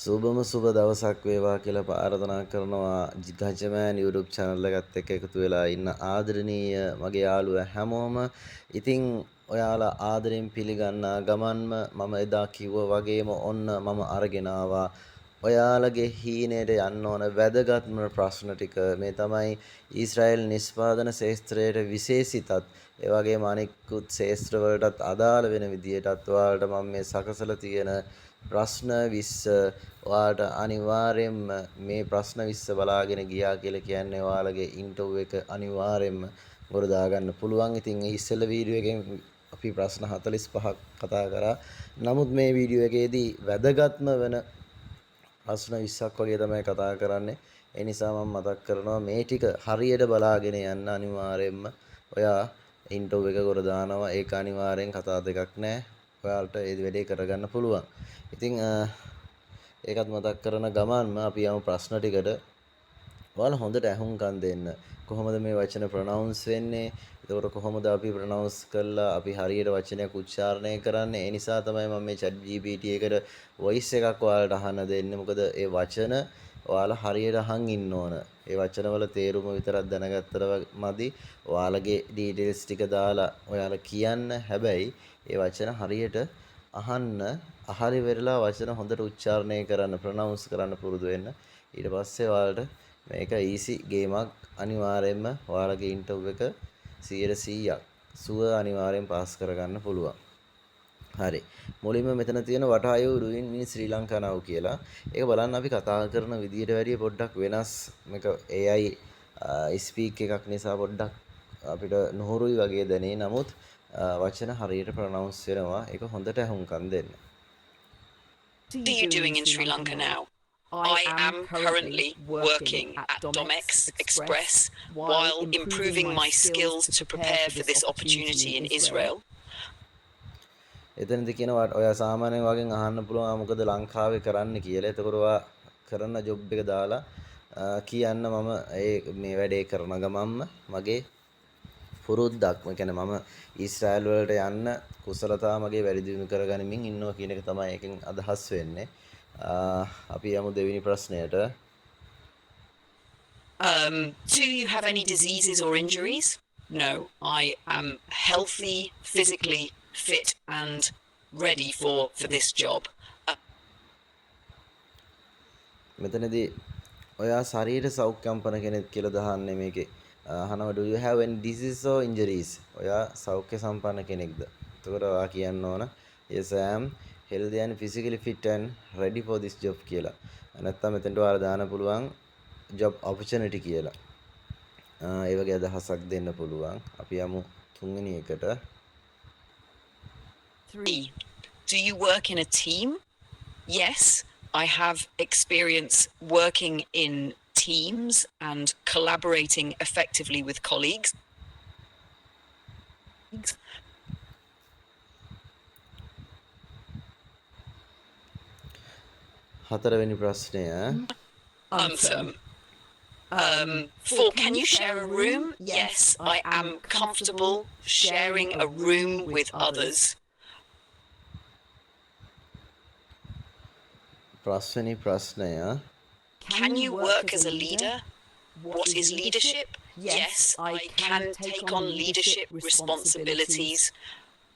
සුබම සුබ දවසක් වේවා කියලා ප්‍රාර්ථනා කරනවා ගජමෑන් YouTube channel එකත් එක්ක එකතු වෙලා ඉන්න ආදරණීය මගේ යාළුවා හැමෝම. ඉතින් ඔයාලා ආදරෙන් පිළිගන්නා ගමන්ම මම එදා කිව්වා වගේම ඔන්න මම අරගෙන ආවා ඔයාලගේ හීනයට යන්න ඕන වැදගත්ම ප්‍රශ්න ටික. මේ තමයි ඊශ්‍රායෙල් නිෂ්පාදන ශාස්ත්‍රයේ විශේෂිතත් ඒ වගේම අනිකුත් ශාස්ත්‍ර වලටත් අදාළ වෙන විදියටත් ඔයාලට මම මේ සකසලා තියෙන ප්‍රශ්න 20 ඔයාලට අනිවාර්යයෙන්ම මේ ප්‍රශ්න 20 බලාගෙන ගියා කියලා කියන්නේ ඔයාලගේ ඉන්ටර්වයුව එක අනිවාර්යයෙන්ම ගොඩ දාගන්න පුළුවන්. ඉතින් මේ ඉස්සෙල්ල වීඩියෝ එකෙන් අපි ප්‍රශ්න 45ක් කතා කරා. නමුත් මේ වීඩියෝ එකේදී වැදගත්ම වෙන ප්‍රශ්න 20ක් වගේ තමයි කතා කරන්නේ. ඒ නිසා මම මතක් කරනවා මේ ටික හරියට බලාගෙන යන්න අනිවාර්යයෙන්ම ඔයා ඉන්ටර්වයුව එක ගොඩ දානවා. ඒක අනිවාර්යෙන් කතා දෙකක් නෑ. ඔයාලට ඒ වැඩේ කරගන්න පුළුවන්. ඉතින් ඒකත් මතක් කරන ගමන්ම අපි යමු ප්‍රශ්න ටිකට. ඔයාලා හොඳට අහුම්කම් දෙන්න. කොහොමද මේ වචන ප්‍රොනවුන්ස් වෙන්නේ? එතකොට කොහොමද අපි ප්‍රොනවුන්ස් කරලා අපි හරියට වචනයක් උච්චාරණය කරන්නේ? ඒ නිසා තමයි මම මේ chat GPT එකට වොයිස් එකක් ඔයාලට අහන්න දෙන්නේ. මොකද ඒ වචන ඔයාලා හරියට අහන් ඉන්න ඕන. ඒ වචනවල තේරුම විතරක් දැනගත්තට මදි. ඔයාලගේ ඩීටේල්ස් ටික දාලා ඔයාලා කියන්න. හැබැයි ඒ වචන හරියට අහන්න අහරි වෙරලා වචන හොඳට උච්චාරණය කරන්න ප්‍රොනවුන්ස් කරන්න පුරුදු වෙන්න. ඊට පස්සේ ඔයාලට මේක ඊසි ගේමක්. අනිවාර්යයෙන්ම ඔයාලගේ ඉන්ටර්වයුව එක 100%ක් සුව අනිවාර්යෙන් පාස් කරගන්න පුළුවන්. හරි. මුලින්ම මෙතන තියෙන what are you doing in Sri Lanka now කියලා. ඒක බලන්න අපි කතා කරන විදියට වැඩිය පොඩ්ඩක් වෙනස්. මේක AI ස්පීක් එකක් නිසා පොඩ්ඩක් අපිට නොහුරුයි වගේ දැනේ. නමුත් වචන හරියට ප්‍රොනවුන්ස් වෙනවා. ඒක හොඳට අහුම්කම් දෙන්න. What are you doing in Sri Lanka now? I am currently working at Domex Express while improving my skills to prepare for this opportunity in Israel. එතනදි කියනවා ඔයා සාමාන්‍යයෙන් වගේ අහන්න පුළුවන් මොකද ලංකාවේ කරන්න කියලා. එතකොට ඔයා කරන ජොබ් එක දාලා කියන්න මම මේ වැඩේ කරන ගමන්ම මගේ පුරුද්දක්. ඒ කියන්නේ මම ඊශ්‍රායල් වලට යන්න කුසලතා මගේ වැඩි දියුණු කරගනිමින් ඉන්නවා කියන එක තමයි එකෙන් අදහස් වෙන්නේ. අපි යමු දෙවෙනි ප්‍රශ්නයට. Do you have any diseases or injuries? No, I am healthy, physically fit and ready for this job. මෙතනදී ඔයා ශරීර සෞඛ්‍යම්පන කෙනෙක් කියලා දහන්නේ මේකේ. අහනවා do you have any diseases or injuries? ඔයා සෞඛ්‍ය සම්පන්න කෙනෙක්ද? එතකොට ඔයා කියන්න ඕන yes I am healthy and physically fit and ready for this job කියලා. නැත්නම් මෙතනට ඔයාලා දාන්න පුළුවන් job opportunity කියලා. ඒ වගේ අදහසක් දෙන්න පුළුවන්. අපි යමු තුන්වෙනි එකට. 3. Do you work in a team? Yes, I have experience working in teams and collaborating effectively with colleagues. හතරවෙනි ප්‍රශ්නය. Answer. 4. Can you share a room? Yes, I am comfortable sharing a room with others. පස්වෙනි ප්‍රශ්නය. Can you work as a leader? What is leadership? Yes, I can take on leadership responsibilities.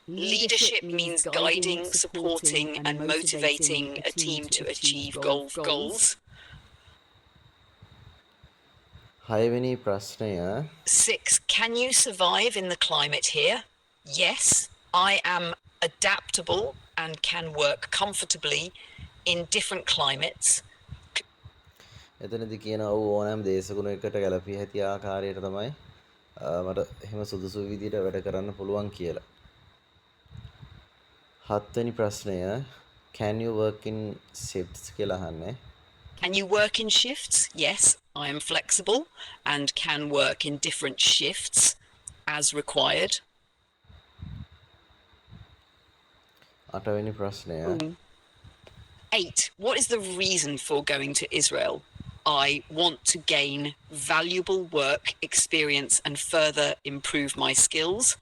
Leadership means guiding, supporting, and motivating a team to achieve goals. හයවෙනි ප්‍රශ්නය. 6. Can you survive in the climate here? Yes, I am adaptable and can work comfortably in different climates. එතනදි කියන ඕනෑම දේශගුණයකට ගැලපී හැකි ආකාරයට තමයි මට එහෙම සුදුසු විදිහට වැඩ කරන්න පුළුවන් කියලා. හත්වෙනි ප්‍රශ්නය can you work in shifts කියලා අහන්නේ. Can you work in shifts? Yes, I am flexible and can work in different shifts as required. අටවෙනි ප්‍රශ්නය. 8. What is the reason for going to Israel? I want to gain valuable work experience and further improve my skills.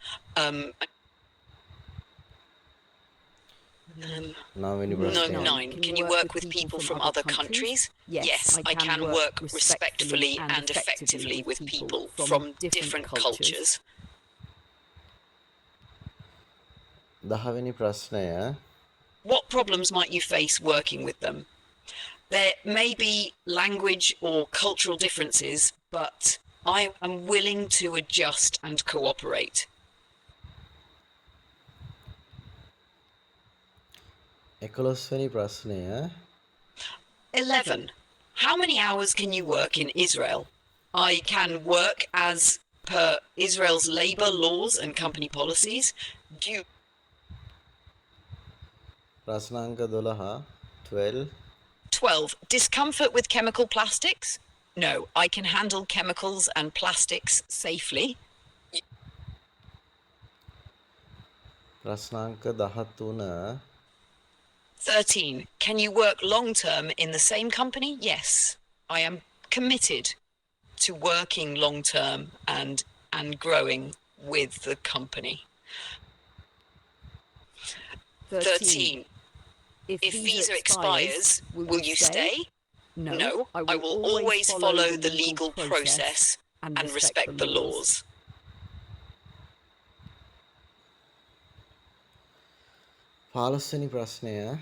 9වෙනි No, ප්‍රශ්නය. 9. Can you work with people from other countries? Yes, I can work respectfully and effectively with people from different cultures. 10වෙනි ප්‍රශ්නය. What problems might you face working with them? There may be language or cultural differences, but I am willing to adjust and cooperate. 11වෙනි ප්‍රශ්නය. 11. How many hours can you work in Israel? I can work as per Israel's labor laws and company policies. Due ප්‍රශ්නාංක 12. 12. 12. Discomfort with chemical plastics? No, I can handle chemicals and plastics safely. ප්‍රශ්නාංක 13. 13. Can you work long term in the same company? Yes, I am committed to working long term and growing with the company. 13. If visa expires, will you stay? No, I will always follow the legal process and respect the laws. 15වෙනි ප්‍රශ්නය.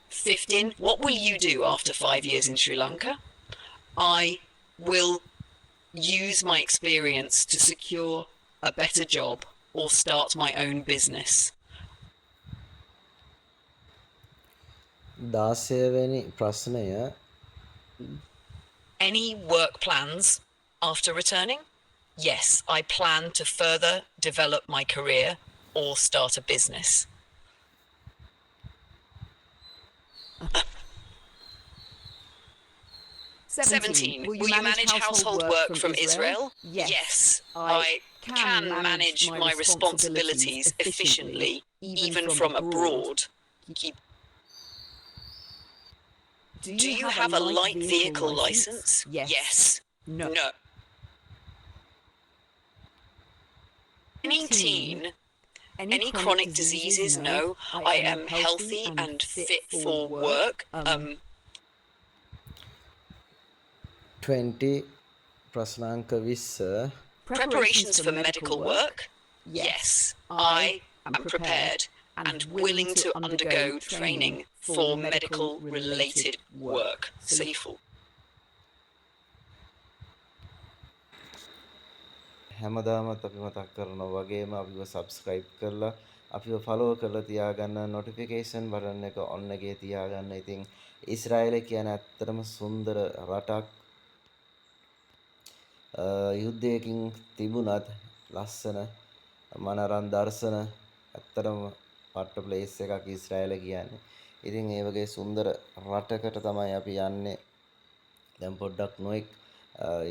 15. What will you do after 5 years in Sri Lanka? I will use my experience to secure a better job or start my own business. 16වෙනි ප්‍රශ්නය. Any work plans after returning? Yes, I plan to further develop my career or start a business. 17. Will you manage household work from Israel? Yes, I can manage my responsibilities efficiently, even from abroad. Do you have a light vehicle license? Yes. No. 19. Any chronic diseases? No. I am healthy and fit for work. 20. ප්‍රශ්නාංක 20. Preparations for medical work? Yes, I am prepared and willing to undergo training for medical related work. Safe. හැමදාමත් අපි මතක් කරනවා වගේම අපිව subscribe කරලා අපිව follow කරලා තියාගන්න notification button එක on එකේ තියාගන්න. ඉතින් ඊශ්‍රායලය කියන්නේ ඇත්තටම සුන්දර රටක්. යුද්ධයකින් තිබුණත් ලස්සන මනරම් දර්ශන ඇත්තටම පට්ට ප්ලේස් එකක් ඊශ්‍රායල කියන්නේ. ඉතින් ඒ වගේ සුන්දර රටකට තමයි අපි යන්නේ. දැන් පොඩ්ඩක් නොඑක්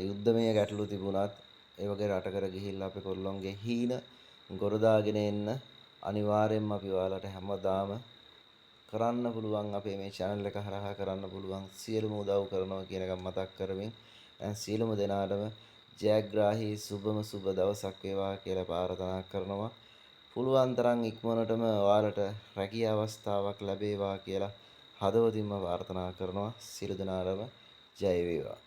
යුද්ධමය ගැටලු තිබුණත් ඒ වගේ රටකට ගිහිල්ලා අපි කොල්ලොන්ගේ හීන ගොරදාගෙන එන්න අනිවාර්යෙන්ම අපි ඔයාලට හැමදාම කරන්න පුළුවන් අපේ මේ channel එක හරහා කරන්න පුළුවන් සියලුම උදව් කරනවා කියන එක මතක් කරමින් දැන් සියලුම දෙනාටම ජයග්‍රාහී සුබම සුබ දවසක් වේවා කියලා ප්‍රාර්ථනා කරනවා. පුළුවන් තරම් ඉක්මනටම ඔයාලට රැකිය අවස්ථාවක් ලැබේවා කියලා හදවතින්ම ප්‍රාර්ථනා කරනවා. සියලු දෙනාටම ජය වේවා.